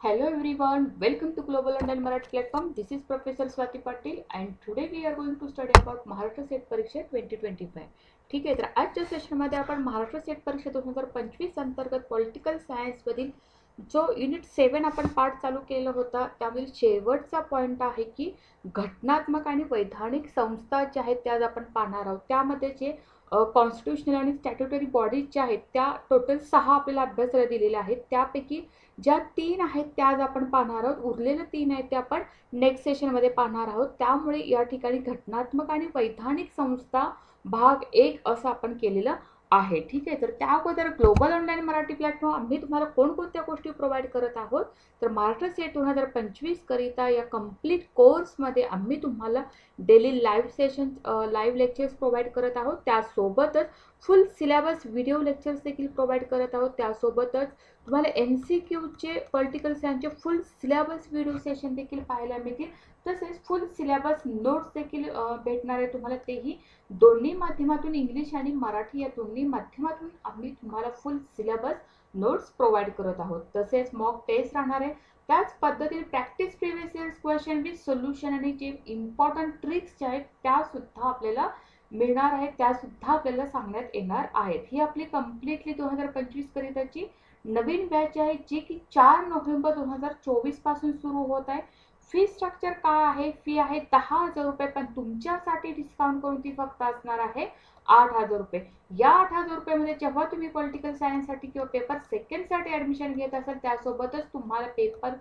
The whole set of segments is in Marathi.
Hello everyone, welcome to Global London Marathi platform. This is Professor Swati Patil and today we are going to study about Maharashtra set परीक्षा 2025. ठीक आहे, तर आजच्या सेशनमध्ये आपण महाराष्ट्र सेट परीक्षा 2025 अंतर्गत पॉलिटिकल सायन्समधील जो युनिट 7 आपण पाठ चालू केला होता त्यामधील शेवटचा पॉईंट आहे की घटनात्मक आणि वैधानिक संस्था ज्या आहेत त्या आज आपण पाहणार आहोत. त्यामध्ये जे कॉन्स्टिट्यूशनल आणि स्टॅट्युटरी बॉडीज ज्या आहेत त्या टोटल 6 आपल्याला अभ्यासाला दिलेल्या आहेत. त्यापैकी ज्या 3 आहेत त्या आज आपण पाहणार आहोत. उरलेले 3 आहेत ते आपण नेक्स्ट सेशनमध्ये पाहणार आहोत. त्यामुळे या ठिकाणी घटनात्मक आणि वैधानिक संस्था भाग 1 असं आपण केलेलं आहे. ठीक आहे, तर त्या अगोदर ग्लोबल ऑनलाईन मराठी प्लॅटफॉर्म आम्ही तुम्हाला कोणकोणत्या गोष्टी प्रोव्हाइड करत आहोत. तर महाराष्ट्र सेट 2025 करिता या कंप्लीट कोर्समध्ये आम्ही तुम्हाला daily live session live lectures provide करत आहोत. त्यासोबतच फुल सिलेबस व्हिडिओ लेक्चर्स देखील प्रोव्हाइड करत आहोत. त्यासोबतच तुम्हाला MCQचे पॉलिटिकल सायन्सचे फुल सिलेबस व्हिडिओ सेशन देखील पाहायला मिळतील. तसेच फुल सिलेबस नोट्स देखील भेटणार आहे तुम्हाला. तेही दोन्ही माध्यमातून इंग्लिश आणि मराठी या दोन्ही माध्यमातून आम्ही तुम्हाला फुल सिलेबस नोट्स प्रोव्हाइड करत आहोत. तसेच मॉक टेस्ट राहणार आहे. त्याच पद्धतीने practice previous years question with solution आणि जे इम्पॉर्टंट ट्रिक्स जे आहेत त्या सुद्धा आपल्याला मिळणार आहेत. त्या सुद्धा आपल्याला सांगण्यात येणार आहेत. ही आपली कम्प्लिटली 2025 करिताची नवीन बॅच आहे जी की 4 नोव्हेंबर 2024 पासून सुरू होत आहे. फी स्ट्रक्चर काय आहे? फी आहे 10,000 रुपये, पण तुमच्यासाठी डिस्काउंट करून ती फक्त असणार आहे 8,000 रुपये. या 8,000 रुपयामध्ये जेव्हा तुम्ही पॉलिटिकल सायन्ससाठी किंवा पेपर सेकंडसाठी ॲडमिशन घेत असाल त्यासोबतच तुम्हाला पेपर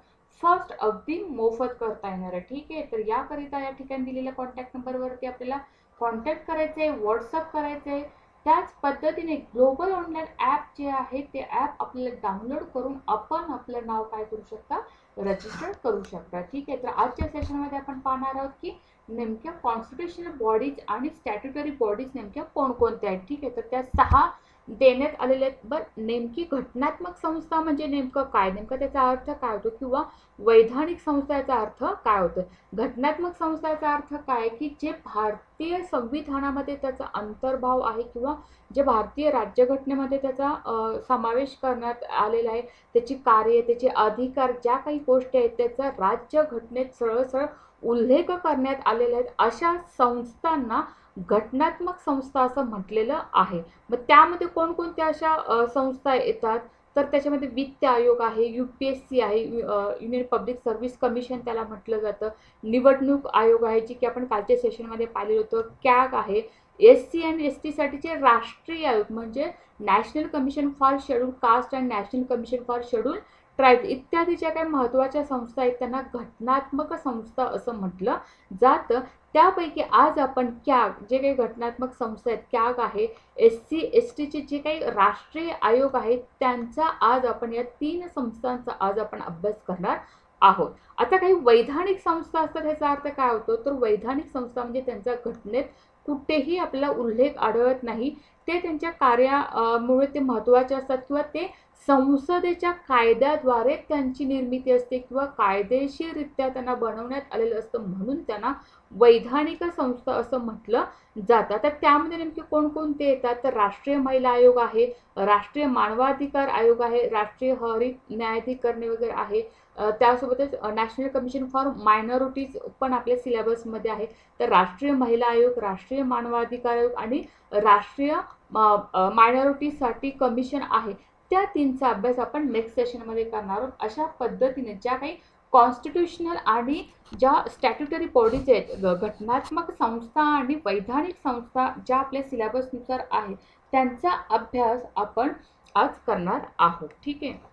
फर्स्ट अगदी मोफत करता येणार आहे. ठीक आहे, तर याकरिता या ठिकाणी दिलेल्या कॉन्टॅक्ट नंबरवरती आपल्याला कॉन्टॅक्ट करायचं आहे, व्हॉट्सअप करायचं आहे. त्याच पद्धतीने ग्लोबल ऑनलाईन ॲप जे आहे ते ॲप आपल्याला डाउनलोड करून आपण आपलं नाव काय करू शकता, रजिस्टर करू शकता. ठीक आहे, तर आजच्या सेशनमध्ये आपण पाहणार आहोत की नेमक्या कॉन्स्टिट्यूशनल बॉडीज आणि स्टॅट्युटरी बॉडीज नेमक्या कोणकोणत्या आहेत. ठीक आहे, तर त्या 6 देण्यात आलेल्या आहेत. बरं, नेमकी घटनात्मक संस्था म्हणजे नेमकं काय, नेमका त्याचा अर्थ काय होतो किंवा वैधानिक संस्था याचा अर्थ काय होतो. घटनात्मक संस्थाचा अर्थ काय की जे भारतीय संविधानामध्ये त्याचा अंतर्भाव आहे किंवा जे भारतीय राज्यघटनेमध्ये त्याचा समावेश करण्यात आलेला आहे, त्याची कार्य, त्याचे अधिकार, ज्या काही गोष्टी आहेत त्याचा राज्यघटनेत सरळ उल्लेख करण्यात आलेले आहेत, अशा संस्थांना घटनात्मक संस्था असं म्हटलेलं आहे. मग त्यामध्ये कोणकोणत्या अशा संस्था येतात, तर त्याच्यामध्ये वित्त आयोग आहे, UPSC आहे, युनियन पब्लिक सर्व्हिस कमिशन त्याला म्हटलं जातं, निवडणूक आयोग आहे जी की आपण कालच्या सेशनमध्ये पाहिलेलं होतं, कॅग आहे, SC आणि ST साठीचे राष्ट्रीय आयोग म्हणजे national commission for schedule caste and national commission for schedule tribe इत्यादी ज्या काही महत्त्वाच्या संस्था आहेत त्यांना घटनात्मक संस्था असं म्हटलं जातं. त्यापैकी आज आपण कॅग जे काही घटनात्मक संस्था आहेत, कॅग आहे, SC STचे जे काही राष्ट्रीय आयोग आहेत त्यांचा आज आपण या 3 संस्थांचा आज आपण अभ्यास करणार आहोत. आता काही वैधानिक संस्था असतात, ह्याचा अर्थ काय होतो, तर वैधानिक संस्था म्हणजे त्यांच्या घटनेत कुठेही आपल्याला उल्लेख आढळत नाही, ते त्यांच्या कार्यामुळे ते महत्त्वाचे असतात किंवा ते संसदेच्या कायद्याद्वारे त्यांची निर्मिती असते किंवा कायदेशीररित्या त्यांना बनवण्यात आलेलं असतं, म्हणून त्यांना वैधानिक संस्था असं म्हटलं जातं. तर त्यामध्ये नेमके कोणकोणते येतात, तर राष्ट्रीय महिला आयोग आहे, राष्ट्रीय मानवाधिकार आयोग आहे, राष्ट्रीय हरित न्यायाधिकरणे वगैरे आहे, त्यासोबतच नॅशनल कमिशन फॉर मायनॉरिटीज पण आपल्या सिलेबसमध्ये आहे. तर राष्ट्रीय महिला आयोग, राष्ट्रीय मानवाधिकार आयोग आणि राष्ट्रीय मायनॉरिटीसाठी कमिशन आहे. त्या 3चा अभ्यास आपण नेक्स्ट सेशनमध्ये करणार आहोत. अशा पद्धतीने ज्या काही कॉन्स्टिट्यूशनल आणि ज्या स्टॅट्युटरी बॉडीज आहेत, घटनात्मक संस्था आणि वैधानिक संस्था ज्या आपल्या सिलेबसनुसार आहेत त्यांचा अभ्यास आपण आज करणार आहोत. ठीक आहे,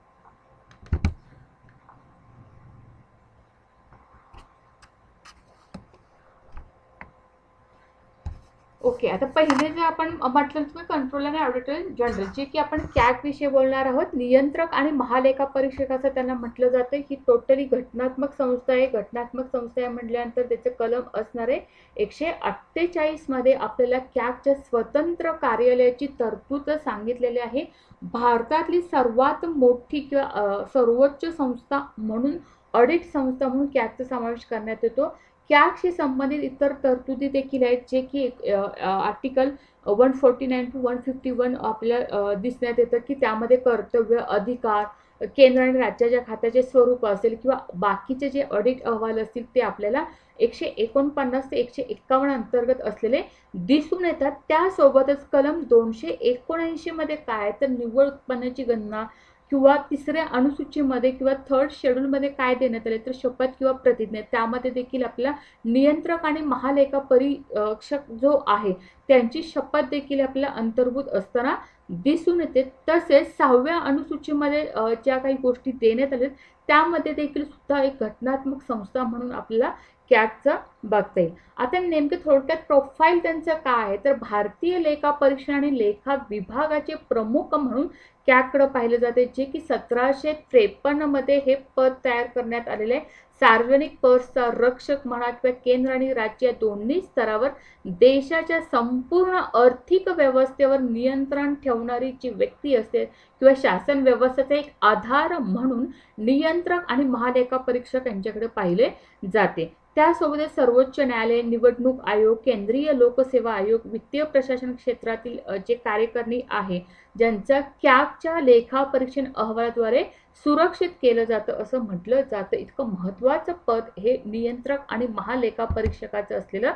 ओके. आता पहिले जे आपण म्हटलं तुम्ही कंट्रोलर आणि ऑडिटर जनरल जे की आपण कॅग विषयी बोलणार आहोत. नियंत्रक आणि महालेखा परीक्षक असं त्यांना म्हटलं जातं. ही टोटली घटनात्मक संस्था आहे. घटनात्मक संस्था म्हटल्यानंतर त्याचं कलम असणार आहे 148 मध्ये आपल्याला कॅगच्या स्वतंत्र कार्यालयाची तरतूद सांगितलेली आहे. भारतातली सर्वात मोठी किंवा सर्वोच्च संस्था म्हणून ऑडिट संस्था म्हणून कॅगचा समावेश करण्यात येतो. कॅगशी संबंधित इतर तरतुदी देखील आहेत जे की आर्टिकल 149 to 151 आपल्याला दिसण्यात येतं की त्यामध्ये कर्तव्य, अधिकार, केंद्र आणि राज्याच्या खात्याचे स्वरूप असेल किंवा बाकीचे जे ऑडिट अहवाल असतील ते आपल्याला 149 ते 151 अंतर्गत असलेले दिसून येतात. त्यासोबतच कलम 279 मध्ये काय तर निव्वळ उत्पन्नाची गणना किंवा तिसऱ्या अनुसूचीमध्ये किंवा थर्ड शेड्यूलमध्ये काय देण्यात आले तर शपथ किंवा प्रतिज्ञा, त्यामध्ये देखील आपल्याला नियंत्रक आणि महालेखा परीक्षक जो आहे त्यांची शपथ देखील आपल्याला अंतर्भूत असताना दिसून येते. तसेच 6व्या अनुसूचीमध्ये ज्या काही गोष्टी देण्यात आल्या त्यामध्ये देखील सुद्धा एक घटनात्मक संस्था म्हणून आपल्याला कॅगचं बघता येईल. आता नेमके थोडक्यात प्रोफाईल त्यांचं काय आहे तर भारतीय लेखा परीक्षण आणि लेखा विभागाचे प्रमुख म्हणून कॅगकडे पाहिले जाते, जे की 1753 मध्ये हे पद तयार करण्यात आलेले आहे. सार्वजनिक पर्सचा रक्षक म्हणा किंवा केंद्र आणि राज्य या दोन्ही स्तरावर देशाच्या संपूर्ण आर्थिक व्यवस्थेवर नियंत्रण ठेवणारी जी व्यक्ती असते किंवा शासन व्यवस्थेचा एक आधार म्हणून नियंत्रक आणि महालेखा परीक्षक यांच्याकडे पाहिले जाते. त्यासोबतच सर्वोच्च न्यायालय, निवडणूक आयोग, केंद्रीय लोकसेवा आयोग, वित्तीय प्रशासन क्षेत्रातील जे कार्यकारिणी आहे ज्यांचा कॅगच्या लेखा परीक्षण अहवालाद्वारे सुरक्षित केलं जातं असं म्हटलं जातं. इतकं महत्त्वाचं पद हे नियंत्रक आणि महालेखा परीक्षकाचं असलेलं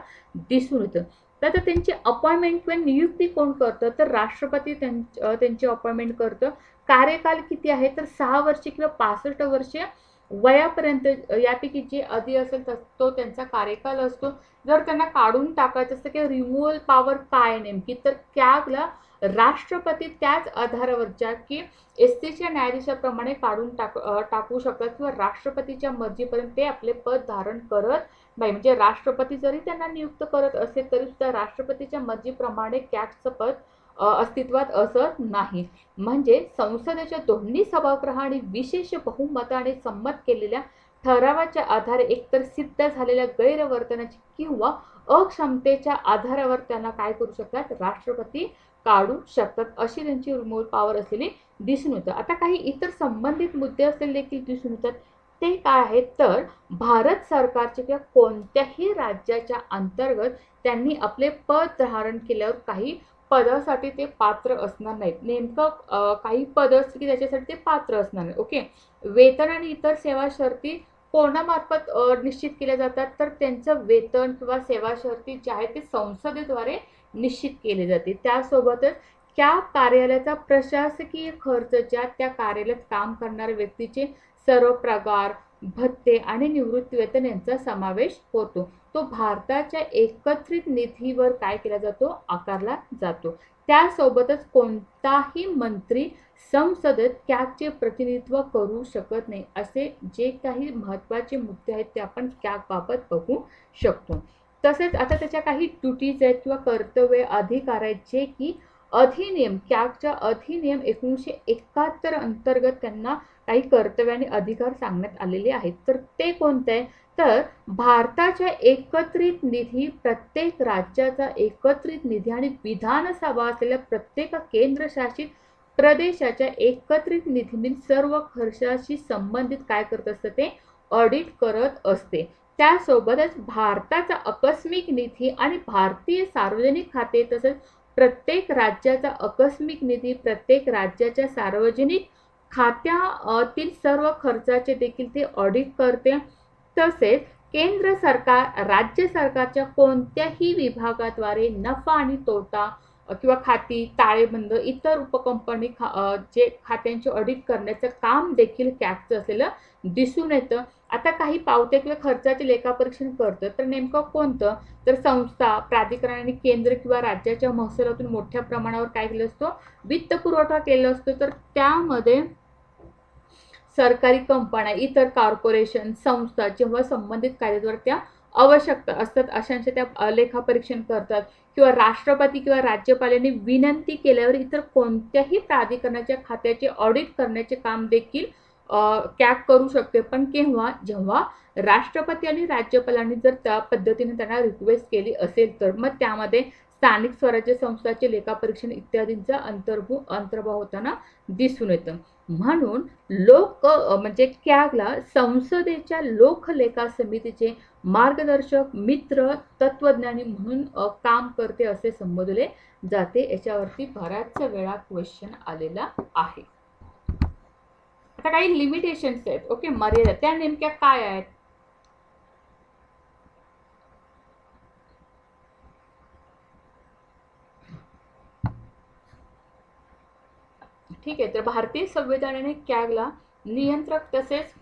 दिसून येतं. तर त्यांची अपॉइंटमेंट किंवा नियुक्ती कोण करतं तर राष्ट्रपती त्यांची अपॉइंटमेंट करतं. कार्यकाल किती आहे तर 6 वर्षे किंवा 65 वर्षे वयापर्यंत यापैकी जे आधी असेल तो त्यांचा कार्यकाल असतो. जर त्यांना काढून टाकायचं असतं की रिमूव्हल पॉवर काय नेमकी तर कॅगला राष्ट्रपती त्याच आधारावरच्या की एससीच्या न्यायाधीशाप्रमाणे काढून टाकू शकतात किंवा राष्ट्रपतीच्या मर्जीपर्यंत ते आपले पद धारण करत नाही. म्हणजे राष्ट्रपती जरी त्यांना नियुक्त करत असेल तरी सुद्धा राष्ट्रपतीच्या मर्जीप्रमाणे कॅगचं पद अस्तित्वात असत नाही. म्हणजे संसदेच्या दोन्ही सभागृहांनी विशेष बहुमताने संमत केलेल्या ठरावाच्या आधारे एकतर सिद्ध झालेल्या गैरवर्तनाची किंवा अक्षमतेच्या आधारावर त्यांना काय करू शकतात राष्ट्रपती काढू शकतात. अशी त्यांची रिमूव्हल पॉवर असलेली दिसून येतं. आता काही इतर संबंधित मुद्दे असलेले देखील दिसून येतात. ते काय आहेत तर भारत सरकारचे किंवा कोणत्याही राज्याच्या अंतर्गत त्यांनी आपले पद धारण केल्यावर काही पदासाठी ते पात्र असणार नाहीत. नेमकं काही पद असते की त्याच्यासाठी ते पात्र असणार नाही. ओके, वेतन आणि इतर सेवा शर्ती कोणामार्फत निश्चित केल्या जातात तर त्यांचं वेतन किंवा सेवा शर्ती जे आहे ते संसदेद्वारे निश्चित केले जाते. त्यासोबतच त्या कार्यालयाचा प्रशासकीय खर्च ज्या त्या कार्यालयात काम करणाऱ्या व्यक्तीचे सर्व पगार, भत्ते आणि निवृत्ती वेतन यांचा समावेश होतो. तो भारताच्या एकत्रित निधीवर काय केला जातो आकारला जातो. त्यासोबतच कोणताही मंत्री संसदेत कॅगचे प्रतिनिधित्व करू शकत नाही. असे जे काही महत्त्वाचे मुद्दे आहेत ते आपण कॅगबाबत बघू शकतो. तसेच आता त्याच्या काही ड्युटीज आहेत किंवा कर्तव्य अधिकार आहेत जे की अधिनियम कॅगच्या अधिनियम 1971 अंतर्गत त्यांना काही कर्तव्य आणि अधिकार सांगण्यात आलेले आहेत. तर ते कोणते आहे तर भारताच्या एकत्रित निधी, प्रत्येक राज्याचा एकत्रित निधी आणि विधानसभा असलेल्या प्रत्येक केंद्रशासित प्रदेशाच्या एकत्रित निधीतील सर्व खर्चाशी संबंधित काय करत असतं ते ऑडिट करत असते. त्यासोबतच भारताचा आकस्मिक निधी आणि भारतीय सार्वजनिक खाते तसेच प्रत्येक राज्याचा आकस्मिक निधी, प्रत्येक राज्याच्या सार्वजनिक खात्यातील सर्व खर्चाचे देखील ते ऑडिट करते. तसेच केंद्र सरकार राज्य सरकारच्या कोणत्याही विभागाद्वारे नफा आणि तोटा किंवा खाती, ताळेबंद, इतर उपकंपनी जे खात्यांचे ऑडिट करण्याचं काम देखील कॅगचं असलेलं दिसून येतं. आता काही पावत्या किंवा खर्चाचे लेखापरीक्षण करतं तर नेमकं कोणतं तर संस्था, प्राधिकरण आणि केंद्र किंवा राज्याच्या महसुलातून मोठ्या प्रमाणावर काय केलं असतो वित्त पुरवठा केला असतो. तर त्यामध्ये सरकारी कंपन्या, इतर कॉर्पोरेशन, संस्था जेव्हा संबंधित कायद्याद्वारे त्या आवश्यकता असतात अशांचे त्या लेखापरीक्षण करतात किंवा राष्ट्रपती किंवा राज्यपालांनी विनंती केल्यावर इतर कोणत्याही प्राधिकरणाच्या खात्याचे ऑडिट करण्याचे काम देखील कॅग करू शकते. पण केव्हा जेव्हा राष्ट्रपती आणि राज्यपालांनी जर त्या पद्धतीने त्यांना रिक्वेस्ट केली असेल तर मग त्यामध्ये स्थानिक स्वराज्य संस्थांचे लेखापरीक्षण इत्यादींचा अंतर्भाव होताना दिसून येतं. म्हणून म्हणजे कॅगला संसदेच्या लोकलेखा समितीचे मार्गदर्शक, मित्र, तत्वज्ञानी म्हणून काम करते असे संबोधले जाते. याच्यावरती बऱ्याच वेळा क्वेश्चन आलेला आहे. आता काही लिमिटेशन्स आहेत, ओके, मर्यादा, त्या नेमक्या काय आहेत? ठीक आहे, तर भारतीय संविधानाने कॅगला नियंत्रक तसेच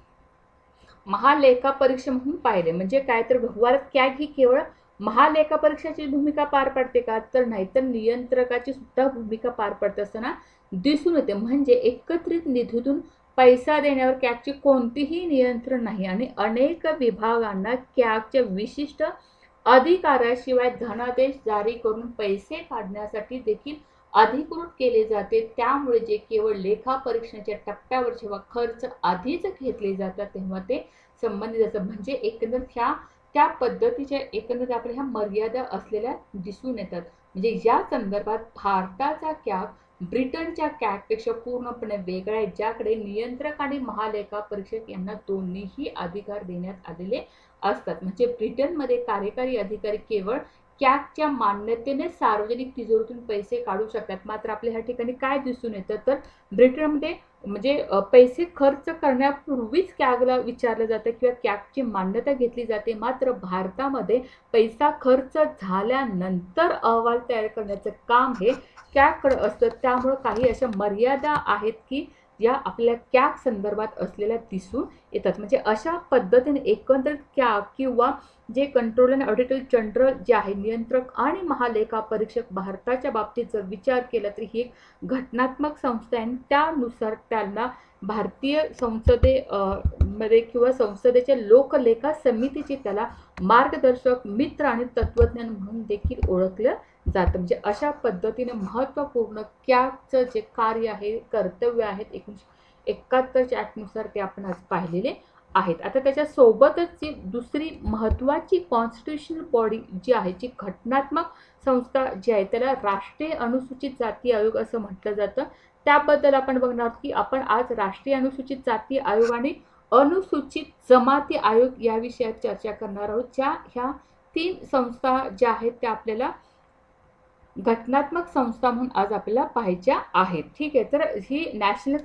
महालेखापरीक्षक म्हणून पाहिले. म्हणजे काय, तर व्यवहारात कॅग ही केवळ महालेखापरीक्षकाची भूमिका पार पडते का, तर नाही, तर नियंत्रकाची सुद्धा भूमिका पार पडत असताना दिसून येते. म्हणजे एकत्रित निधीतून पैसा देण्यावर कॅगचे कोणतीही नियंत्रण नाही आणि अनेक विभागांना कॅगच्या विशिष्ट अधिकाराशिवाय धनादेश जारी करून पैसे काढण्यासाठी देखील अधिकृत केले जाते. त्यामुळे जे केवळ लेखापरीक्षणाच्या टप्प्यावर जेव्हा खर्च आधीच घेतले जातात तेव्हा ते संबंधित असतात. म्हणजे एकंदर त्या पद्धतीच्या एकंदर आपल्या ह्या मर्यादा असलेल्या दिसून येतात. म्हणजे या संदर्भात भारताचा कॅग ब्रिटनच्या कॅगपेक्षा पूर्णपणे वेगळा आहे, ज्याकडे नियंत्रक आणि महालेखा परीक्षक यांना दोन्हीही अधिकार देण्यात आलेले असतात. म्हणजे ब्रिटनमध्ये कार्यकारी अधिकारी केवळ कॅगच्या मान्यतेने सार्वजनिक तिजोरीतून पैसे काढू शकतात. मात्र आपल्या ह्या ठिकाणी काय दिसून येतं, तर ब्रिटनमध्ये म्हणजे पैसे खर्च करण्यापूर्वीच कॅगला विचारलं जातं किंवा कॅगची मान्यता घेतली जाते. मात्र भारतामध्ये पैसा खर्च झाल्यानंतर अहवाल तयार करण्याचं काम हे कॅगकडे असतं. त्यामुळे काही अशा मर्यादा आहेत की या आपल्या कॅग संदर्भात असलेल्या दिसून येतात. म्हणजे अशा पद्धतीने एकंदरीत कॅग किंवा जे कंट्रोलर आणि ऑडिटर जनरल जे आहे, नियंत्रक आणि महालेखा परीक्षक, भारताच्या बाबतीत जर विचार केला तर ही एक घटनात्मक संस्था आहे. त्यानुसार त्यांना भारतीय मध्ये किंवा संसदेच्या लोकलेखा समितीचे त्याला मार्गदर्शक, मित्र आणि तत्वज्ञान म्हणून देखील ओळखलं जातं. म्हणजे अशा पद्धतीने महत्त्वपूर्ण कॅगचं जे कार्य आहे, कर्तव्य आहेत 1971च्या ॲक्टनुसार ते आपण आज पाहिलेले आहेत. आता त्याच्या सोबतच जी दुसरी महत्त्वाची कॉन्स्टिट्यूशनल बॉडी जी आहे, जी घटनात्मक संस्था जी आहे, त्याला राष्ट्रीय अनुसूचित जाती आयोग असं म्हटलं जातं. त्याबद्दल आपण बघणार आहोत की आपण आज राष्ट्रीय अनुसूचित जाती आयोग आणि अनुसूचित जमाती आयोग या विषयात चर्चा करणार आहोत. ह्या 3 संस्था ज्या आहेत त्या आपल्याला घटनात्मक संस्था म्हणून आज आपल्याला पाहायच्या आहेत. ठीक आहे, तर ही नॅशनल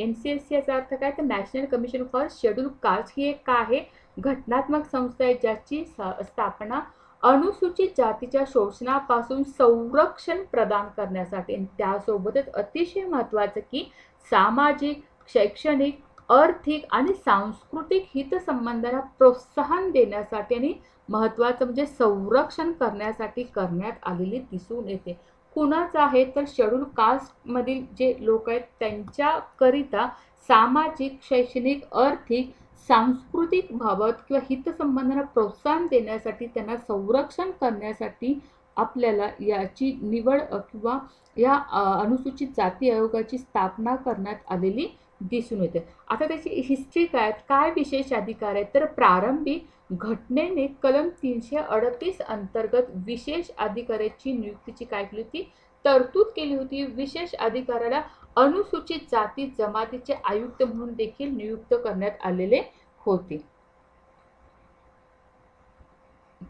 NCSC याचा अर्थ काय, तर national commission for schedule caste ही एक काय आहे, घटनात्मक संस्था आहे, ज्याची स्थापना अनुसूचित जातीच्या शोषणापासून संरक्षण प्रदान करण्यासाठी आणि त्यासोबतच अतिशय महत्त्वाचं की सामाजिक, शैक्षणिक, आर्थिक आणि सांस्कृतिक हितसंबंधांना प्रोत्साहन देण्यासाठी आणि महत्त्वाचं म्हणजे संरक्षण करण्यासाठी करण्यात आलेली दिसून येते. कुणाचं आहे, तर शेड्यूल कास्टमधील जे लोक आहेत त्यांच्याकरिता सामाजिक, शैक्षणिक, आर्थिक, सांस्कृतिक बाबत किंवा हितसंबंधांना प्रोत्साहन देण्यासाठी, त्यांना संरक्षण करण्यासाठी आपल्याला याची निवड किंवा या अनुसूचित जाती आयोगाची स्थापना करण्यात आलेली दिसून येते. आता त्याची हिस्ट्री काय विशेष अधिकार आहेत, तर प्रारंभी घटनेने कलम 338 अंतर्गत विशेष अधिकाऱ्याची नियुक्तीची काय केली होती, तरतूद केली होती. विशेष अधिकाऱ्याला अनुसूचित जाती जमातीचे आयुक्त म्हणून देखील नियुक्त करण्यात आलेले होते.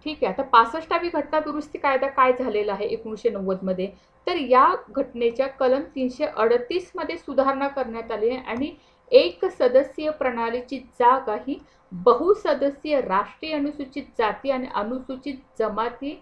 ठीक आहे, आता 65वी घटना दुरुस्ती कायदा काय झालेला आहे 1990 मध्ये, तर या घटनेच्या कलम 338 मध्ये सुधारणा करण्यात आली आहे आणि एक सदस्यीय प्रणालीची जागा ही बहुसदस्यीय राष्ट्रीय अनुसूचित जाती आणि अनुसूचित जमाती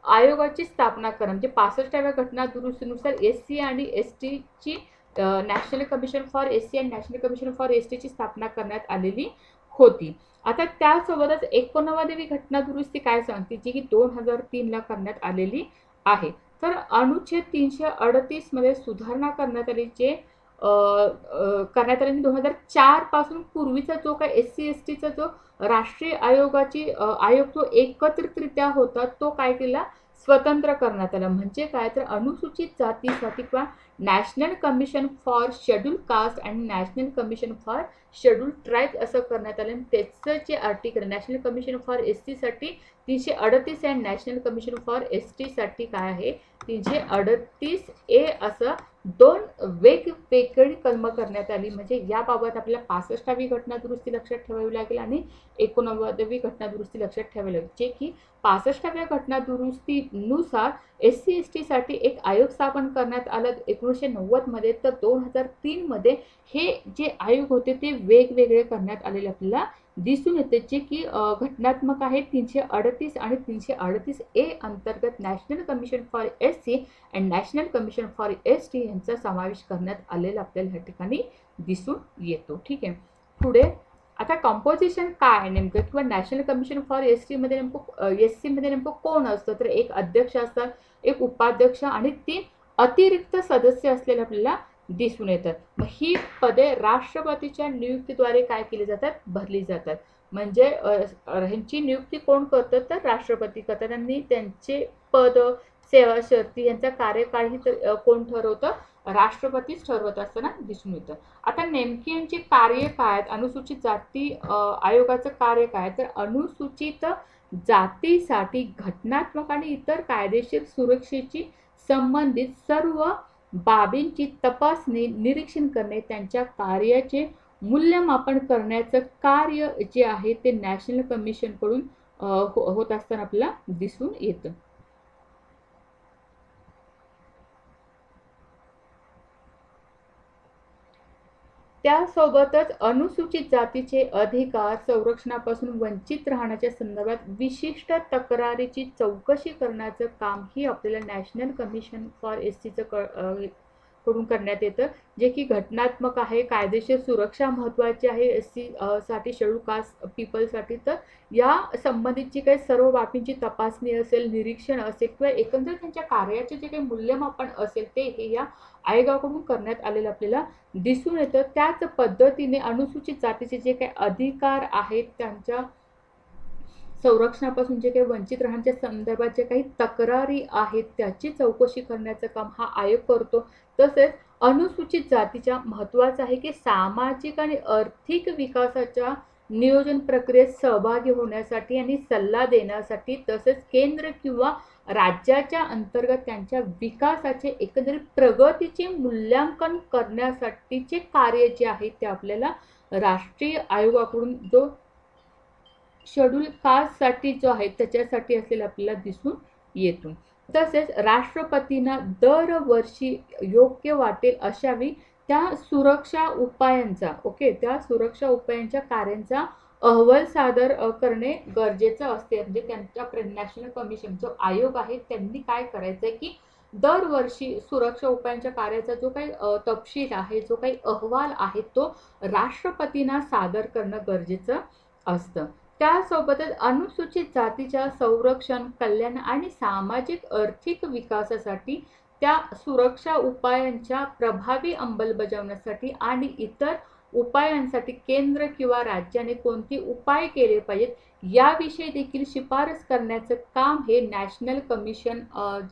आयोगाची स्थापना करा. म्हणजे 65व्या घटना दुरुस्तीनुसार SC आणि ST ची नॅशनल कमिशन फॉर SC आणि नॅशनल कमिशन फॉर ST ची स्थापना करण्यात आलेली होती. आता त्यासोबतच 89वी घटना दुरुस्ती काय सांगते, जी की 2003 ला करण्यात आलेली आहे. तर अनुच्छेद 338 मध्ये सुधारणा करण्यात आली, जे करण्यात आली 2004 पासून. पूर्वीचा जो काय SC ST चा जो राष्ट्रीय आयोग जो एकत्रितरित्या होता तो काय केला, स्वतंत्र करण्यात आला. म्हणजे काय, तर अनुसूचित जातीसाठी किंवा national commission for schedule caste आणि national commission for schedule tribe असं करण्यात आलं. आणि त्याचं जे article national commission for SC साठी 338 आहे, नॅशनल कमिशन फॉर ST साठी काय आहे 338A असं दोन वेगवेगळी कलम करण्यात आली. म्हणजे याबाबत आपल्याला 65वी घटना दुरुस्ती लक्षात ठेवावी लागेल आणि 89वी घटना दुरुस्ती लक्षात ठेवावी लागेल. जे की 65व्या घटना दुरुस्तीनुसार SC/ST साठी एक आयोग स्थापन करण्यात आला 1990 मध्ये, तर 2003 मध्ये हे जे आयोग होते ते वेगवेगळे करण्यात आलेले आपल्याला दिसून येते. जे की घटनात्मक आहे 338 आणि 338A अंतर्गत national commission for SC and national commission for ST यांचा समावेश करण्यात आलेला आपल्याला या ठिकाणी दिसून येतो. ठीक आहे. पुढे आता कंपोजिशन काय आहे नेमकं, किंवा नॅशनल कमिशन फॉर SC मध्ये नेमकं कोण असतं, तर एक अध्यक्ष असतात, एक उपाध्यक्ष आणि 3 अतिरिक्त सदस्य असलेले आपल्याला दिसून येतात. मग ही पदे राष्ट्रपतीच्या नियुक्तीद्वारे काय केली जातात, भरली जातात. म्हणजे ह्यांची नियुक्ती कोण करतं, तर राष्ट्रपती करतात आणि त्यांचे पद, सेवा शर्ती यांचा कार्यकाळही कोण ठरवतं, राष्ट्रपतीच ठरवत असताना दिसून येतं. आता नेमकी यांची कार्य काय आहेत, अनुसूचित जाती आयोगाचं कार्य काय, तर अनुसूचित जातीसाठी घटनात्मक आणि इतर कायदेशीर सुरक्षेची संबंधित सर्व बाबींची तपासणी, निरीक्षण करणे, त्यांच्या कार्याचे मूल्यमापन करण्याचं कार्य जे आहे ते नॅशनल कमिशन कडून होत असताना आपल्याला दिसून येतं. त्यासोबतच अनुसूचित जातीचे अधिकार संरक्षणापासून वंचित राहण्याच्या संदर्भात विशिष्ट तक्रारीची चौकशी करण्याचं काम ही आपल्याला नॅशनल कमिशन फॉर SCचं कडून करण्यात येतं. जे की घटनात्मक आहे, कायदेशीर सुरक्षा महत्त्वाची आहे SC साठी, शेड्यूल कास्ट पीपलसाठी. तर या संबंधितची काही सर्व बाबींची तपासणी असेल, निरीक्षण असेल किंवा एकंदरीत त्यांच्या कार्याचे जे काही मूल्यमापन असेल ते हे या आयोगाकडून करण्यात आलेलं आपल्याला दिसून येतं. त्याच पद्धतीने अनुसूचित जातीचे जे काही अधिकार आहेत त्यांच्या संरक्षणापासून जे काही वंचित राहण्याच्या संदर्भात जे काही तक्रारी आहेत त्याची चौकशी करण्याचं काम हा आयोग करतो. तसेच अनुसूचित जातीच्या महत्त्वाचं आहे की सामाजिक आणि आर्थिक विकासाच्या नियोजन प्रक्रियेत सहभागी होण्यासाठी आणि सल्ला देण्यासाठी, तसेच केंद्र किंवा राज्याच्या अंतर्गत त्यांच्या विकासाचे एकंदरीत प्रगतीचे मूल्यांकन करण्यासाठीचे कार्य जे आहे ते आपल्याला राष्ट्रीय आयोगाकडून जो शेड्यूल कास्टसाठी जो आहे त्याच्यासाठी असलेला आपल्याला दिसून येतो. तसेच राष्ट्रपतींना दरवर्षी योग्य वाटेल अशावेळी त्या सुरक्षा उपायांच्या कार्यांचा अहवाल सादर करणे गरजेचं असते. म्हणजे त्यांच्या नॅशनल कमिशन जो आयोग आहे त्यांनी काय करायचंय की दरवर्षी सुरक्षा उपायांच्या कार्याचा जो काही तपशील आहे, जो काही अहवाल आहे तो राष्ट्रपतींना सादर करणं गरजेचं असतं. त्यासोबतच अनुसूचित जातीच्या संरक्षण, कल्याण आणि सामाजिक आर्थिक विकासासाठी त्या सुरक्षा उपायांच्या प्रभावी अंमलबजावणीसाठी आणि इतर उपायांसाठी केंद्र किंवा राज्याने कोणते उपाय केले पाहिजेत याविषयी देखील शिफारस करण्याचं काम हे नॅशनल कमिशन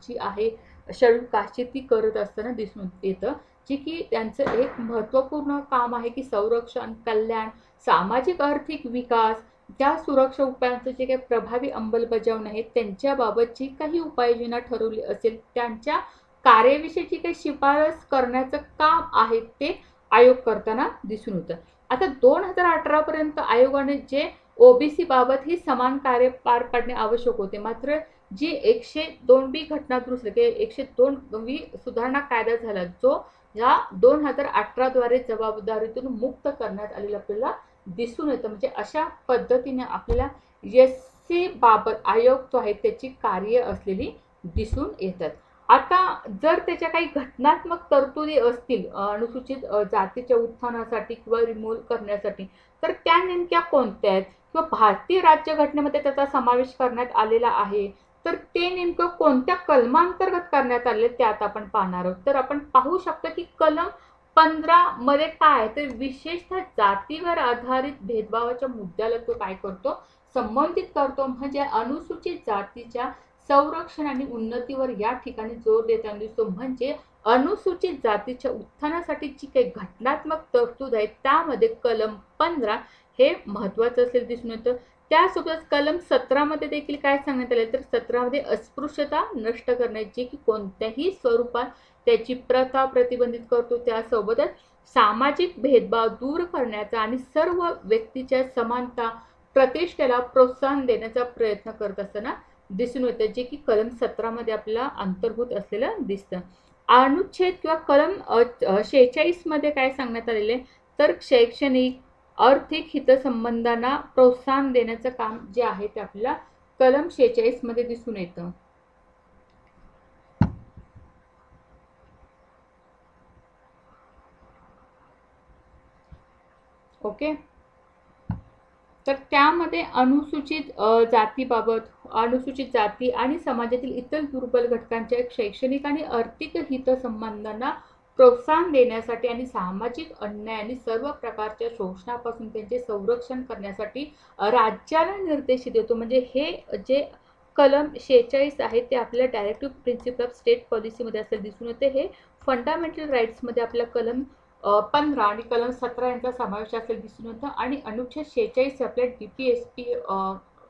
जी आहे शेड्यूल कास्टची ती करत असताना दिसून येतं. जे की त्यांचं एक महत्त्वपूर्ण काम आहे की संरक्षण, कल्याण, सामाजिक आर्थिक विकास, त्या सुरक्षा उपायांचं जे काही प्रभावी अंमलबजावणी आहे त्यांच्याबाबत जी काही उपाययोजना ठरवली असेल त्यांच्या कार्याविषयीची काही शिफारस करण्याचं काम आहे ते आयोग करताना दिसून येतं. आता 2018 पर्यंत आयोगाने जे OBC बाबत ही समान कार्य पार पाडणे आवश्यक होते. मात्र जी 102वी घटना दुरुस्ती 102वी सुधारणा कायदा झाला जो या 2018 द्वारे जबाबदारीतून मुक्त करण्यात आलेला आपल्याला दिसून येतं. म्हणजे अशा पद्धतीने आपल्याला SC बाबत आयोग जो आहे त्याची कार्य असलेली दिसून येतात. आता जर त्याच्या काही घटनात्मक तरतुदी असतील अनुसूचित जातीच्या उत्थानासाठी किंवा रिमूव्ह करण्यासाठी, तर त्या नेमक्या कोणत्या आहेत किंवा भारतीय राज्यघटनेमध्ये त्याचा समावेश करण्यात आलेला आहे, तर ते नेमकं कोणत्या कलमांतर्गत करण्यात आले ते आता आपण पाहणार आहोत. तर आपण पाहू शकतो की कलम 15 मध्ये काय तर विशेषतः जातीवर आधारित भेदभावाच्या मुद्द्याला तो काय करतो, संबंधित करतो. म्हणजे अनुसूचित जातीच्या संरक्षण आणि उन्नतीवर या ठिकाणी जोर देताना दिसतो. म्हणजे अनुसूचित जातीच्या उत्थानासाठी जी काही घटनात्मक तरतूद आहे त्यामध्ये कलम 15 हे महत्त्वाचं असलेलं दिसून येतं. त्यासोबत कलम 17 मध्ये देखील काय सांगण्यात आले तर 17 मध्ये अस्पृश्यता नष्ट करण्याची की कोणत्याही स्वरूपात त्याची प्रथा प्रतिबंधित करतो, त्यासोबतच सामाजिक भेदभाव दूर करण्याचा आणि सर्व व्यक्तीच्या समानता प्रतिष्ठेला प्रोत्साहन देण्याचा प्रयत्न करत असताना दिसून येतं, जे की कलम 17 मध्ये आपल्याला अंतर्भूत असलेलं दिसतं. अनुच्छेद किंवा कलम 46 मध्ये काय सांगण्यात आलेले, तर शैक्षणिक आर्थिक हितसंबंधांना प्रोत्साहन देण्याचं काम जे आहे ते आपल्याला कलम 46 मध्ये दिसून येतं. ओके, तर त्यामध्ये अनुसूचित जातीबाबत, अनुसूचित जाती आणि समाजातील इतर दुर्बल घटकांच्या शैक्षणिक आणि आर्थिक हितसंबंधांना प्रोत्साहन देण्यासाठी आणि सामाजिक अन्याय आणि सर्व प्रकारच्या शोषणापासून त्यांचे संरक्षण करण्यासाठी राज्याला निर्देश देतो. म्हणजे हे जे कलम 46 आहे ते आपल्या डायरेक्टिव्ह प्रिन्सिपल ऑफ स्टेट पॉलिसीमध्ये असं दिसून येते. हे फंडामेंटल राईट्समध्ये आपल्या कलम 15 आणि कलम 17 यांचा समावेश असेल दिसून येतं. आणि अनुच्छेद 46 आपल्या DPSP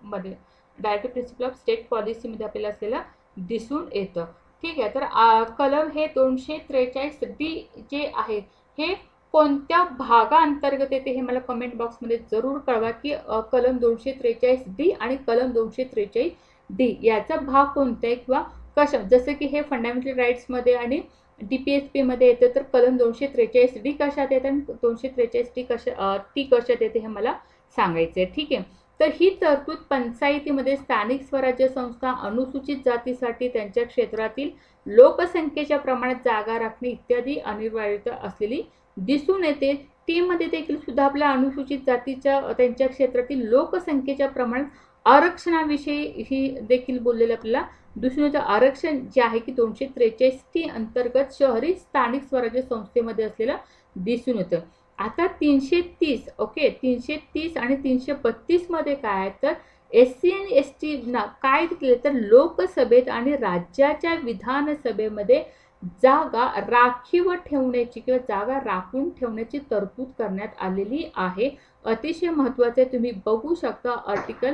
मध्ये डायरेक्टिव्ह प्रिन्सिपल ऑफ स्टेट पॉलिसीमध्ये आपल्याला असलेलं दिसून येतं. ठीक आहे, तर कलम हे 243D जे आहे हे कोणत्या भागाअंतर्गत येते हे मला कमेंट बॉक्समध्ये जरूर कळवा, की कलम 243D आणि कलम 243D याचा भाग कोणता आहे किंवा कशा, जसं की हे फंडामेंटल राईट्समध्ये आणि DPSP मध्ये येतं, तर कलम 243D कशात येते आणि 243D कशात येते हे मला सांगायचं आहे. ठीक आहे, तर ही तरतूद पंचायतीमध्ये स्थानिक स्वराज्य संस्था अनुसूचित जातीसाठी त्यांच्या क्षेत्रातील लोकसंख्येच्या प्रमाणात जागा राखणे इत्यादी अनिवार्यता असलेली दिसून येते. टी मध्ये देखील सुद्धा आपल्या अनुसूचित जातीच्या त्यांच्या क्षेत्रातील लोकसंख्येच्या प्रमाणात आरक्षणाविषयी ही देखील बोललेलं आपल्याला दिसून येतं. आरक्षण जे आहे की 243T अंतर्गत शहरी स्थानिक स्वराज्य संस्थेमध्ये असलेलं दिसून येतं. आता 330 ओके, 330 आणि 332 मध्ये काय आहे, तर SC आणि ST ना काय दिले, तर लोकसभेत आणि राज्याच्या विधानसभेमध्ये जागा राखीव ठेवण्याची किंवा जागा राखून ठेवण्याची तरतूद करण्यात आलेली आहे. अतिशय महत्त्वाचे, तुम्ही बघू शकता आर्टिकल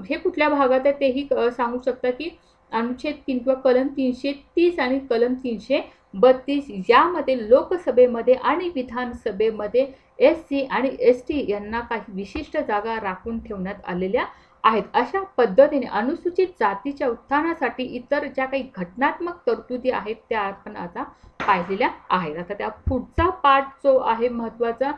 हे कुठल्या भागात आहे तेही सांगू शकता, की अनुच्छेद 3 किंवा कलम 330 आणि कलम 332 यामध्ये लोकसभेमध्ये आणि विधानसभेमध्ये SC आणि ST यांना काही विशिष्ट जागा राखून ठेवण्यात आलेल्या आहेत. अशा पद्धतीने अनुसूचित जातीच्या उत्थानासाठी इतर ज्या काही घटनात्मक तरतुदी आहेत त्या आपण आता पाहिलेल्या आहेत. आता त्या पुढचा पार्ट जो आहे महत्त्वाचा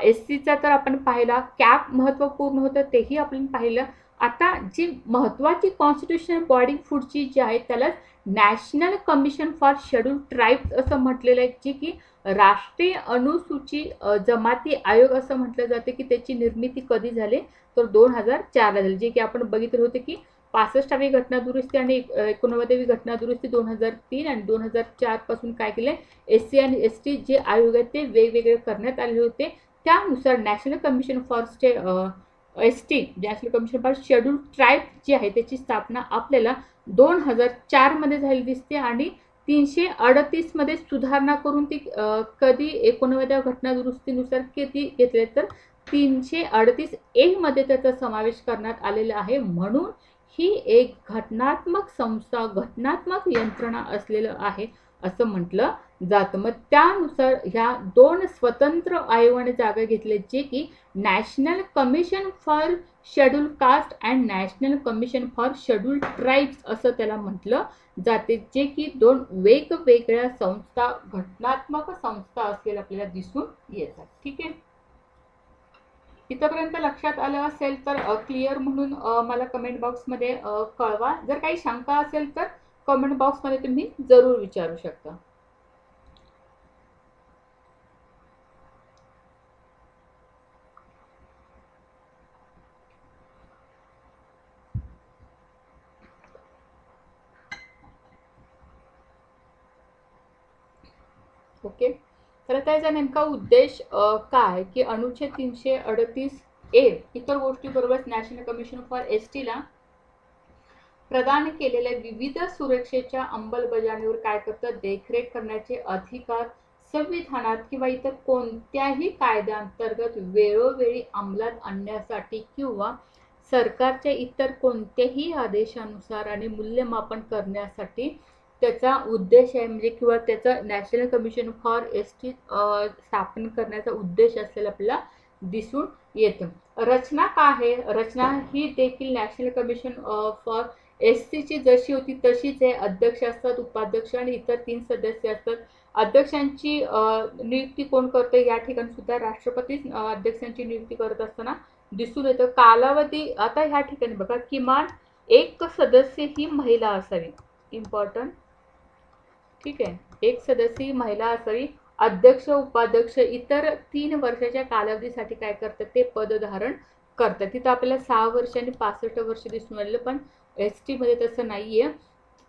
SCचा तर आपण पाहिला, कॅप महत्त्वपूर्ण होतं तेही आपण पाहिलं. आता जी महत्त्वाची कॉन्स्टिट्यूशनल बॉडी पुढची जी आहे त्याला national commission for schedule tribes असं म्हटलेलं आहे, जे की राष्ट्रीय अनुसूची जमाती आयोग असं म्हटलं जाते, की त्याची निर्मिती कधी झाली, तर 2004 झाली, जे की आपण बघितलं होतं की 65वी घटना दुरुस्ती आणि 89वी घटना दुरुस्ती 2003 आणि 2004 पासून काय केले, SC आणि ST जे आयोग आहेत ते वेगवेगळे करण्यात आले होते. त्यानुसार national commission for ST national commission for schedule tribe जी आहे त्याची स्थापना आपल्याला 2004 मध्ये झाली दिसते. आणि 338 मध्ये सुधारणा करून ती कधी 89व्या घटना दुरुस्तीनुसार किती घेतले, तर 338A मध्ये त्याचा समावेश करण्यात आलेला आहे. म्हणून ही एक घटनात्मक संस्था, घटनात्मक यंत्रणा असलेलं आहे असं म्हटलं जातं. मग त्यानुसार ह्या दोन स्वतंत्र आयोगाने जागा घेतल्या, जे की national commission for schedule caste and national commission for schedule tribes असं त्याला म्हटलं जाते, जे की दोन वेगवेगळ्या संस्था, घटनात्मक संस्था असलेल्या आपल्याला दिसून येतात. ठीक आहे, इथपर्यंत लक्षात आलं असेल तर क्लिअर म्हणून मला कमेंट बॉक्समध्ये कळवा. जर काही शंका असेल तर कमेंट बॉक्समध्ये तुम्ही जरूर विचारू शकता. ओके, तर त्याचा नेमका उद्देश काय, की अनुच्छेद 338A इतर गोष्टीबरोबरच नॅशनल कमिशन फॉर ST ला प्रदान केलेल्या विविध सुरक्षेच्या अंमलबजावणीवर काय करतं, देखरेख करण्याचे अधिकार संविधानात किंवा इतर कोणत्याही कायद्यांतर्गत वेळोवेळी अंमलात आणण्यासाठी किंवा सरकारच्या इतर कोणत्याही आदेशानुसार आणि मूल्यमापन करण्यासाठी त्याचा उद्देश आहे म्हणजे किंवा त्याचा नॅशनल कमिशन फॉर एसटी स्थापन करण्याचा उद्देश असलेला आपल्याला दिसून येतं. रचना काय आहे? रचना ही देखील नॅशनल कमिशन फॉर एसटीची जशी होती तशीच आहे. अध्यक्ष असतात, उपाध्यक्ष आणि इतर 3 सदस्य असतात. अध्यक्षांची नियुक्ती कोण करतं? या ठिकाणी सुद्धा राष्ट्रपतीच अध्यक्षांची नियुक्ती करत असताना दिसून येतं. कालावधी आता ह्या ठिकाणी बघा, किमान एक सदस्य ही महिला असावी. इम्पॉर्टंट, ठीक आहे. एक सदस्य ही महिला असावी. अध्यक्ष, उपाध्यक्ष इतर 3 वर्षाच्या कालावधीसाठी काय करतात? ते पद धारण करतात. तिथं आपल्याला 6 वर्ष आणि 65 वर्ष दिसून आलेलं, पण एसटी मध्ये तसं नाहीये.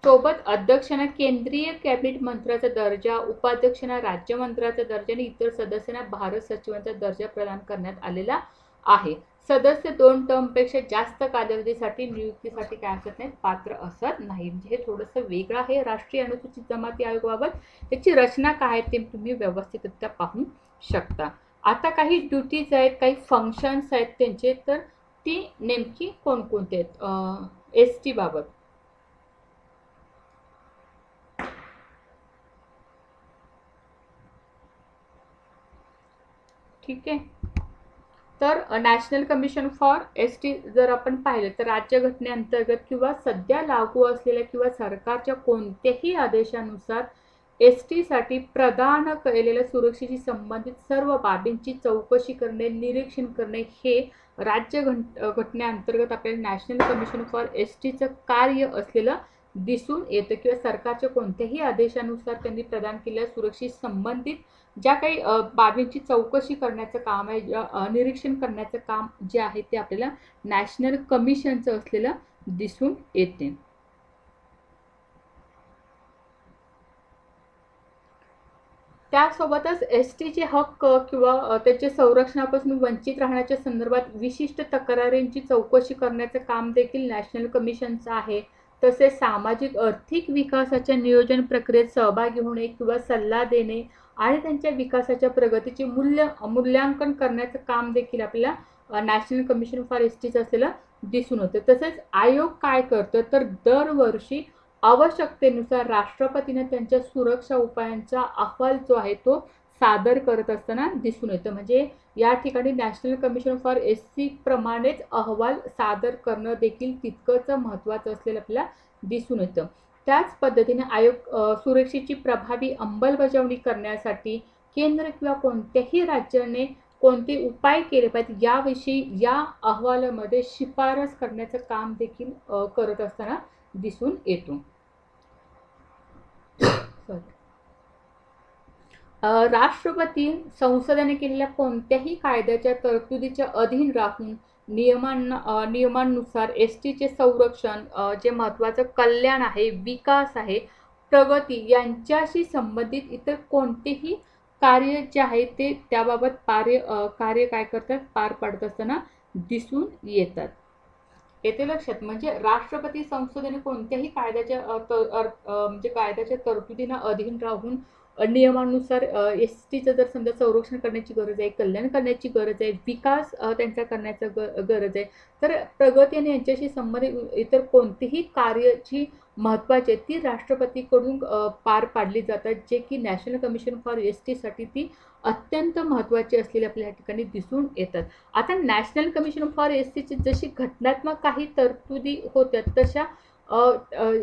सोबत अध्यक्षांना केंद्रीय कॅबिनेट मंत्र्याचा दर्जा, उपाध्यक्षांना राज्यमंत्र्याचा दर्जा आणि इतर सदस्यांना भारत सचिवांचा दर्जा प्रदान करण्यात आलेला आहे. सदस्य 2 टर्मपेक्षा जास्त कालावधीसाठी नियुक्तीसाठी काय असत नाहीत? पात्र असत नाही. म्हणजे हे थोडंसं वेगळं आहे राष्ट्रीय अनुसूचित जमाती आयोगाबाबत. त्याची रचना काय आहे ते तुम्ही व्यवस्थितरित्या पाहू शकता. आता काही ड्युटीज आहेत, काही फंक्शन्स आहेत त्यांचे, तर ती नेमकी कोणकोणती आहेत एसटी बाबत? ठीक आहे. तर नॅशनल कमिशन फॉर एसटी जर आपण पाहिलं तर राज्यघटनेअंतर्गत किंवा सध्या लागू असलेल्या किंवा सरकारच्या कोणत्याही आदेशानुसार एसटीसाठी प्रदान केलेल्या सुरक्षेशी संबंधित सर्व बाबींची चौकशी करणे, निरीक्षण करणे हे घटनेअंतर्गत आपल्याला नॅशनल कमिशन फॉर एसटीचं कार्य असलेलं दिसून येतं. किंवा सरकारच्या कोणत्याही आदेशानुसार त्यांनी प्रदान केलेल्या सुरक्षेशी संबंधित ज्या काही बाबींची चौकशी करण्याचं काम आहे, निरीक्षण करण्याचं काम जे आहे ते आपल्याला नॅशनल कमिशनचं असलेलं दिसून येते. त्यासोबतच एसटीचे हक्क किंवा त्याच्या संरक्षणापासून वंचित राहण्याच्या संदर्भात विशिष्ट तक्रारींची चौकशी करण्याचं काम देखील नॅशनल कमिशनचं आहे. तसेच सामाजिक आर्थिक विकासाच्या नियोजन प्रक्रियेत सहभागी होणे किंवा सल्ला देणे आणि त्यांच्या विकासाच्या प्रगतीचे मूल्यांकन करण्याचं काम देखील आपल्याला नॅशनल कमिशन फॉर एसटीचं असलेलं दिसून होतं. तसेच आयोग काय करतं तर दरवर्षी आवश्यकतेनुसार राष्ट्रपतीने त्यांच्या सुरक्षा उपायांचा अहवाल जो आहे तो सादर करत असताना दिसून येतं. म्हणजे या ठिकाणी नॅशनल कमिशन फॉर एसटी प्रमाणेच अहवाल सादर करणं देखील तितकंच महत्त्वाचं असलेलं आपल्याला दिसून येतं. त्याच पद्धतीने आयोग सुरक्षेची प्रभावी अंमलबजावणी करण्यासाठी केंद्र किंवा कोणत्याही राज्याने कोणते उपाय केले पाहिजेत याविषयी या अहवालामध्ये शिफारस करण्याचं काम देखील करत असताना दिसून येतो. राष्ट्रपती संसदेने केलेल्या कोणत्याही कायद्याच्या तरतुदीच्या अधीन राहून नियमांनुसार एसटीचे संरक्षण, जे महत्त्वाचं कल्याण आहे, विकास आहे, प्रगती यांच्याशी संबंधित इतर कोणतेही कार्य जे आहे ते त्याबाबत कार्य काय करतात? पार पाडत असताना दिसून येतात. येथे लक्षात म्हणजे राष्ट्रपती संसदेने कोणत्याही कायद्याच्या म्हणजे कायद्याच्या तरतुदींना अधीन राहून नियमानुसार एसटीचं जर समजा संरक्षण करण्याची गरज आहे, कल्याण करण्याची गरज आहे, विकास त्यांचा करण्याचा गरज आहे, तर प्रगती आणि यांच्याशी संबंधित इतर कोणतीही कार्यची महत्त्वाची ती राष्ट्रपतीकडून पार पाडली जातात, जे की नॅशनल कमिशन फॉर एसटीसाठी ती अत्यंत महत्त्वाची असलेली आपल्या या ठिकाणी दिसून येतात. आता नॅशनल कमिशन फॉर एसटीची जशी घटनात्मक काही तरतुदी होत्या तशा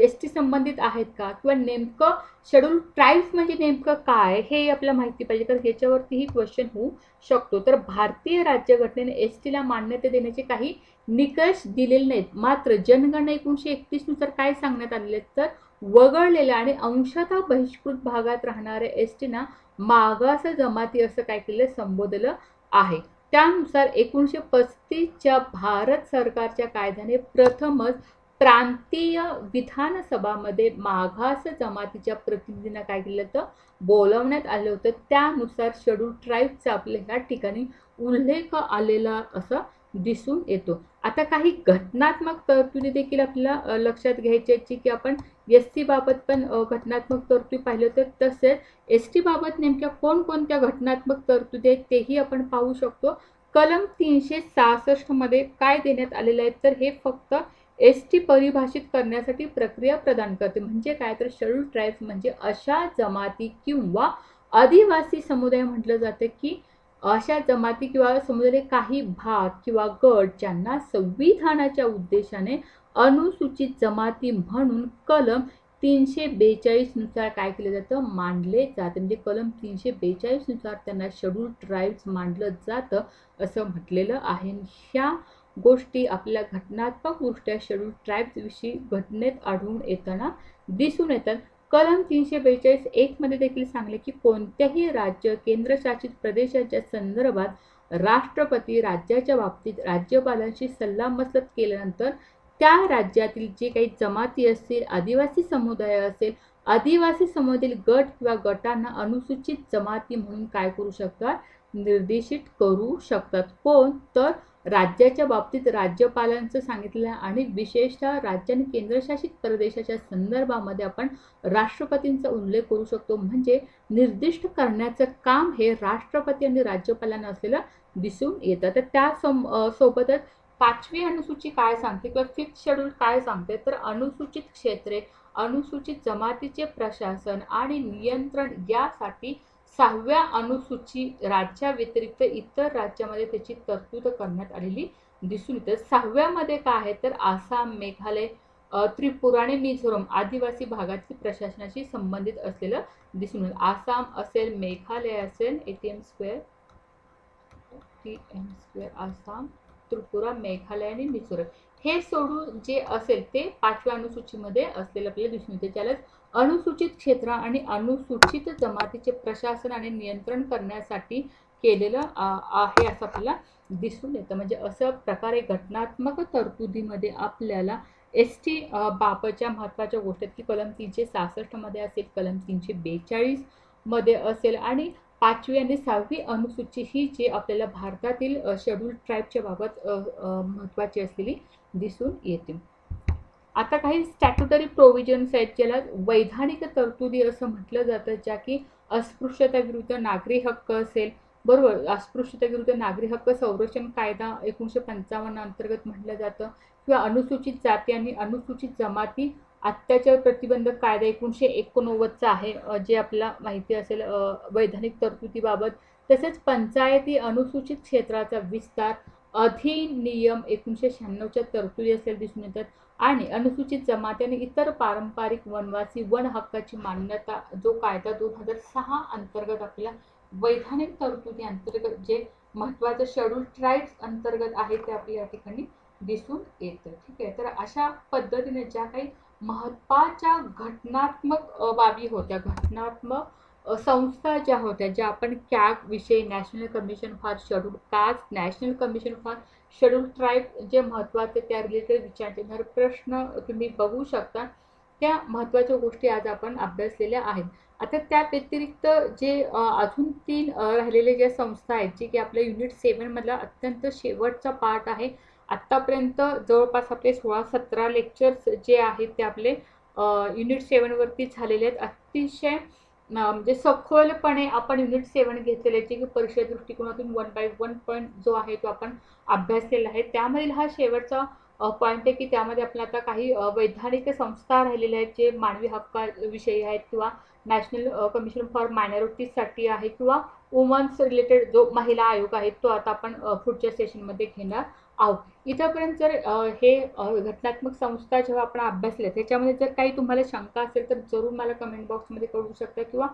एसटी संबंधित आहेत का? किंवा नेमकं शेड्यूल ट्राईब्स म्हणजे नेमकं काय हे आपल्याला माहिती पाहिजे, तर ह्याच्यावरतीही क्वेश्चन होऊ शकतो. तर भारतीय राज्यघटनेने एसटीला मान्यता देण्याचे काही निकष दिलेले नाहीत. मात्र जनगणना 1931 नुसार काय सांगण्यात आलेले तर वगळलेल्या आणि अंशतः बहिष्कृत भागात राहणाऱ्या एसटीना मागास जमाती असं काय केलं संबोधलं आहे. त्यानुसार 1935च्या भारत सरकारच्या कायद्याने प्रथमच प्रांतीय विधानसभामध्ये मागास जमातीच्या प्रतिनिधींना काय केलं तर बोलवण्यात आलं होतं. त्यानुसार शेड्यूल ट्राईबचा आपल्या ह्या ठिकाणी उल्लेख आलेला असं दिसून येतो. आता काही घटनात्मक तरतुदी देखील आपल्याला लक्षात घ्यायची की आपण एसटी बाबत पण घटनात्मक तरतुदी पाहिलं तर तसेच एसटी बाबत नेमक्या कोणकोणत्या घटनात्मक तरतुदी आहेत तेही आपण पाहू शकतो. कलम 366 मध्ये काय देण्यात आलेलं आहे तर हे फक्त एसटी परिभाषित करण्यासाठी प्रक्रिया प्रदान करते. म्हणजे काय तर शेड्यूल ट्राईब्स म्हणजे अशा जमाती किंवा आदिवासी समुदाय म्हटलं जातं की अशा जमाती किंवा समुदायाचे काही भाग किंवा गट ज्यांना संविधानाच्या उद्देशाने अनुसूचित जमाती म्हणून कलम 342 नुसार काय केलं जातं, मानले जाते. म्हणजे कलम 342 नुसार त्यांना शेड्यूल ट्राईब्स मानलं जातं असं म्हटलेलं आहे. ह्या गोष्टी आपल्या घटनात्मकदृष्ट्या शेड्यूल ट्राईब्स विषयी घटनेत आढळून येताना दिसून येतात. कलम 342 मध्ये देखील सांगले की कोणत्याही राज्य केंद्रशासित प्रदेशाच्या संदर्भात राष्ट्रपती राज्याच्या बाबतीत राज्यपालांशी सल्लामसलत केल्यानंतर त्या राज्यातील जे काही जमाती असतील, आदिवासी समुदाय असेल, आदिवासी समुदायातील गट किंवा गटांना अनुसूचित जमाती म्हणून काय करू शकतात, निर्देशित करू शकतात. कोण तर राज्याच्या बाबतीत राज्यपालांचं सांगितलं आणि विशेषतः राज्य आणि केंद्रशासित प्रदेशाच्या संदर्भामध्ये आपण राष्ट्रपतींचा उल्लेख करू शकतो. म्हणजे निर्दिष्ट करण्याचं काम हे राष्ट्रपती आणि राज्यपालांना असलेलं दिसून येतं. तर त्या सोबतच 5वी अनुसूची काय सांगते किंवा 5th शेड्यूल काय सांगते तर अनुसूचित क्षेत्रे, अनुसूचित जमातीचे प्रशासन आणि नियंत्रण यासाठी 6व्या अनुसूची राज्याव्यतिरिक्त इतर राज्यामध्ये त्याची तरतूद करण्यात आलेली दिसून येते. 6व्यामध्ये काय आहे तर आसाम, मेघालय, त्रिपुरा आणि मिझोरम आदिवासी भागातील प्रशासनाशी संबंधित असलेलं दिसून येतं. आसाम असेल, मेघालय असेल, ATM स्क्वेअर आसाम, त्रिपुरा, मेघालय आणि मिझोरम हे सोडून जे असेल ते 5व्या अनुसूचीमध्ये असलेलं आपल्याला दिसून येते. त्यालाच अनुसूचित क्षेत्र आणि अनुसूचित जमातीचे प्रशासन आणि नियंत्रण करण्यासाठी केलेलं आहे असं आपल्याला दिसून येतं. म्हणजे असं प्रकारे घटनात्मक तरतुदीमध्ये आपल्याला एसटी बाबतच्या महत्त्वाच्या गोष्टी की कलम 366 मध्ये असेल, कलम 342 मध्ये असेल आणि 5वी आणि 6वी अनुसूची ही जी आपल्याला भारतातील शेड्यूल ट्राईबच्या बाबत महत्त्वाची असलेली दिसून येते. आता काही स्टॅट्युटरी प्रोव्हिजन्स आहेत ज्याला वैधानिक तरतुदी असं म्हटलं जातं, ज्या की अस्पृश्यता विरुद्ध नागरी हक्क असेल, बरोबर, अस्पृश्यता विरुद्ध नागरी हक्क संरक्षण कायदा 1955 अंतर्गत म्हटलं जातं किंवा अनुसूचित जाती आणि अनुसूचित जमाती अत्याचार प्रतिबंधक कायदा 1989चा आहे जे आपल्याला माहिती असेल वैधानिक तरतुदीबाबत. तसेच पंचायती अनुसूचित क्षेत्राचा विस्तार अधिनियम 1996च्या तरतुदी असलेल्या दिसून येतात आणि अनुसूचित जमाती आणि इतर पारंपरिक वनवासी वन हक्काची मान्यता जो कायदा 2006 अंतर्गत आपल्याला वैधानिक तरतुदी अंतर्गत जे महत्त्वाचं शेड्यूल ट्राईब्स अंतर्गत आहे ते आपल्या या ठिकाणी दिसून येतं. ठीक आहे, तर अशा पद्धतीने ज्या काही महत्त्वाच्या घटनात्मक बाबी होत्या, घटनात्मक संस्था ज्या होत्या, ज्या आपण कॅग विषयी, national commission for schedule caste, national commission for schedule tribe जे महत्त्वाचे त्या रिलेटेड विचारले येणारे प्रश्न तुम्ही बघू शकता. त्या महत्त्वाच्या गोष्टी आज आपण अभ्यासलेल्या आहेत. आता त्या व्यतिरिक्त जे अजून 3 राहिलेले ज्या संस्था आहेत जे की आपल्या युनिट 7 मधला अत्यंत शेवटचा पार्ट आहे. आत्तापर्यंत जवळपास आपले 16-17 लेक्चर्स जे आहेत ते आपले युनिट 7 वरती झालेले आहेत. अतिशय म्हणजे सखोलपणे आपण युनिट 7 घेतलेले जे की परीक्षा दृष्टिकोनातून 1 by 1 पॉईंट जो आहे तो आपण अभ्यासलेला आहे. त्यामधील हा शेवटचा पॉईंट आहे की त्यामध्ये आपल्याला आता काही वैधानिक संस्था राहिलेल्या आहेत जे मानवी हक्काविषयी आहेत किंवा नॅशनल कमिशन फॉर मायनॉरिटीजसाठी आहे किंवा वुमन्स रिलेटेड जो महिला आयोग आहे तो आता आपण पुढच्या सेशनमध्ये घेणार आहोत. इथंपर्यंत जर हे घटनात्मक संस्था जेव्हा आपण अभ्यासल्या त्याच्यामध्ये जर काही तुम्हाला शंका असेल तर जरूर मला कमेंट बॉक्समध्ये कळवू शकता किंवा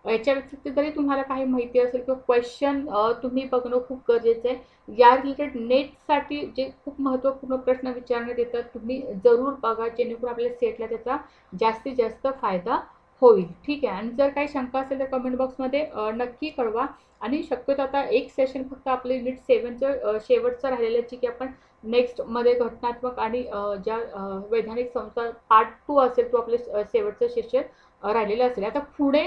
याच्या व्यतिरिक्त जरी तुम्हाला काही माहिती असेल किंवा क्वेश्चन तुम्ही बघणं खूप गरजेचं आहे. या रिलेटेड नेटसाठी जे खूप महत्त्वपूर्ण प्रश्न विचारण्यात येतात तुम्ही जरूर बघा जेणेकरून आपल्या सेटला त्याचा जास्तीत जास्त फायदा होईल. ठीक आहे, आणि जर काही शंका असेल तर कमेंट बॉक्समध्ये नक्की कळवा. आणि शक्यतो आता एक सेशन फक्त आपलं युनिट 7चं शेवटचं राहिलेलं आहे की आपण नेक्स्टमध्ये घटनात्मक आणि ज्या वैधानिक संस्था पार्ट 2 असेल तो आपलं शेवटचं सेशन राहिलेलं असेल. आता पुढे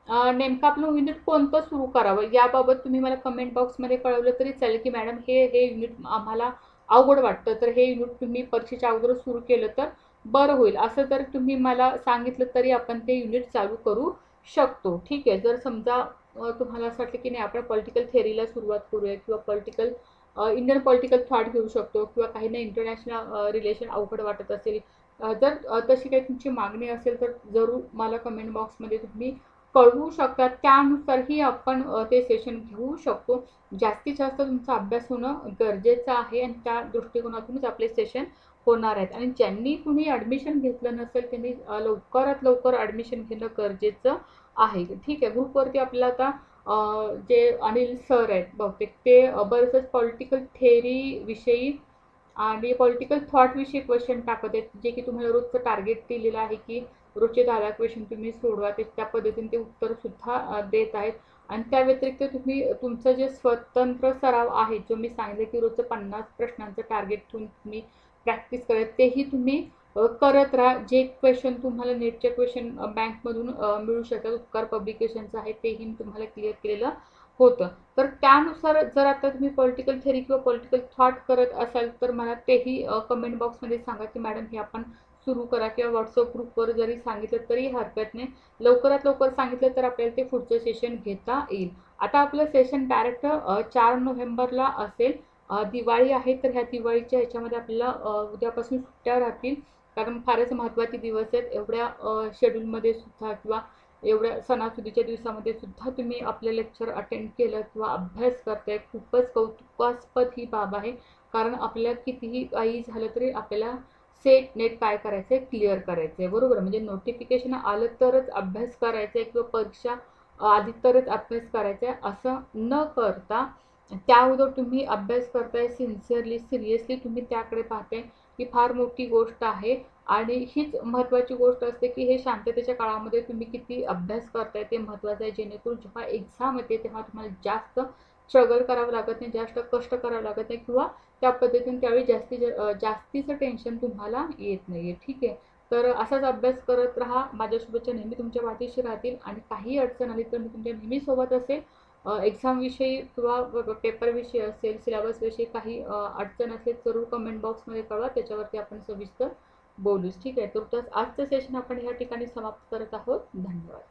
नेमकं आपलं युनिट कोणतं सुरू करावं याबाबत तुम्ही मला कमेंट बॉक्समध्ये कळवलं तरी चालेल की मॅडम हे युनिट आम्हाला अवघड वाटतं तर हे युनिट तुम्ही परीक्षेच्या अगोदर सुरू केलं तर बरं होईल असं जर तुम्ही मला सांगितलं तरी आपण ते युनिट चालू करू शकतो. ठीक आहे, जर समजा तुम्हाला असं वाटलं की नाही आपण पॉलिटिकल थेअरीला सुरुवात करूया किंवा पॉलिटिकल इंडियन पॉलिटिकल थॉट घेऊ शकतो किंवा काहींना इंटरनॅशनल रिलेशन अवघड वाटत असेल, जर तशी काही तुमची मागणी असेल तर जरूर मला कमेंट बॉक्समध्ये तुम्ही कळवू शकता. त्यानुसारही आपण ते सेशन घेऊ शकतो. जास्तीत जास्त तुमचा अभ्यास होणं गरजेचं आहे आणि त्या दृष्टिकोनातूनच आपले सेशन होणार आहेत. आणि ज्यांनी कुणी ॲडमिशन घेतलं नसेल त्यांनी लवकरात लवकर ॲडमिशन घेणं गरजेचं आहे. ठीक आहे. ग्रुपवरती आपल्याला आता जे अनिल सर आहेत बहुतेक ते बरेचसे पॉलिटिकल थेअरी विषयी आणि पॉलिटिकल थॉट विषयी क्वेश्चन टाकत आहेत, जे की तुम्हाला रोजचं टार्गेट दिलेलं आहे की रोजचे 10 क्वेश्चन तुम्ही सोडवा. ते त्या पद्धतीने ते उत्तर सुद्धा देत आहेत. आणि त्या व्यतिरिक्त तुम्ही तुमचं जे स्वतंत्र सराव आहे, जो मी सांगितलं की रोजचं 50 प्रश्नांचं टार्गेट ठेवून तुम्ही प्रॅक्टिस करत, तेही तुम्ही करत राहा. जे क्वेश्चन तुम्हाला नेटचे क्वेश्चन बँकमधून मिळू शकतात, उपकार पब्लिकेशनचं आहे, तेही मी तुम्हाला क्लिअर केलेलं होतं. तर त्यानुसार जर आता तुम्ही पॉलिटिकल थेअरी किंवा पॉलिटिकल थॉट करत असाल तर मला तेही कमेंट बॉक्समध्ये सांगा की मॅडम हे आपण सुरू करा, किंवा व्हॉट्सअप ग्रुपवर जरी सांगितलं तरी हरकत नाही. लवकरात लवकर सांगितलं तर आपल्याला ते पुढचं सेशन घेता येईल. आता आपलं सेशन डायरेक्ट 4 नोव्हेंबरला असेल. दिवाळी आहे तर ह्या दिवाळीच्या ह्याच्यामध्ये आपल्याला उद्यापासून सुट्ट्या राहतील, कारण फारच महत्त्वाचे दिवस आहेत. एवढ्या शेड्यूलमध्ये सुद्धा किंवा एवढ्या सणासुदीच्या दिवसामध्ये सुद्धा तुम्ही आपलं लेक्चर अटेंड केलं किंवा अभ्यास करताय, खूपच कौतुकास्पद ही बाब आहे. कारण आपल्याला कितीही काही झालं तरी आपल्याला सेट नेट काय करायचं आहे, क्लिअर करायचं आहे, बरोबर. म्हणजे नोटिफिकेशन आलं तरच अभ्यास करायचा आहे किंवा परीक्षा आधी तरच अभ्यास करायचा आहे असं न करता त्या अगोदर तुम्ही अभ्यास करताय सिन्सिअरली, सिरियसली तुम्ही त्याकडे पाहताय, ही फार मोठी गोष्ट आहे. आणि हीच महत्त्वाची गोष्ट असते की हे शांततेच्या काळामध्ये तुम्ही किती अभ्यास करताय ते महत्त्वाचं आहे, जेणेकरून जेव्हा एक्झाम येते तेव्हा तुम्हाला जास्त स्ट्रगल करावं लागत नाही, जास्त कष्ट करावं लागत नाही, किंवा त्या पद्धतीने त्यावेळी जास्तीचं टेन्शन तुम्हाला येत नाही आहे. ठीक आहे. तर असाच अभ्यास करत राहा. माझ्या शुभेच्छा नेहमी तुमच्या पाठीशी राहतील आणि काही अडचण आली तर मी तुमच्या नेहमी सोबत असेल. एक्झामविषयी किंवा पेपरविषयी असेल, सिलेबसविषयी काही अडचण असेल जरूर कमेंट बॉक्समध्ये कळवा, त्याच्यावरती आपण सविस्तर बोलूच. ठीक आहे. तर आजचं सेशन आपण ह्या ठिकाणी समाप्त करत आहोत. धन्यवाद.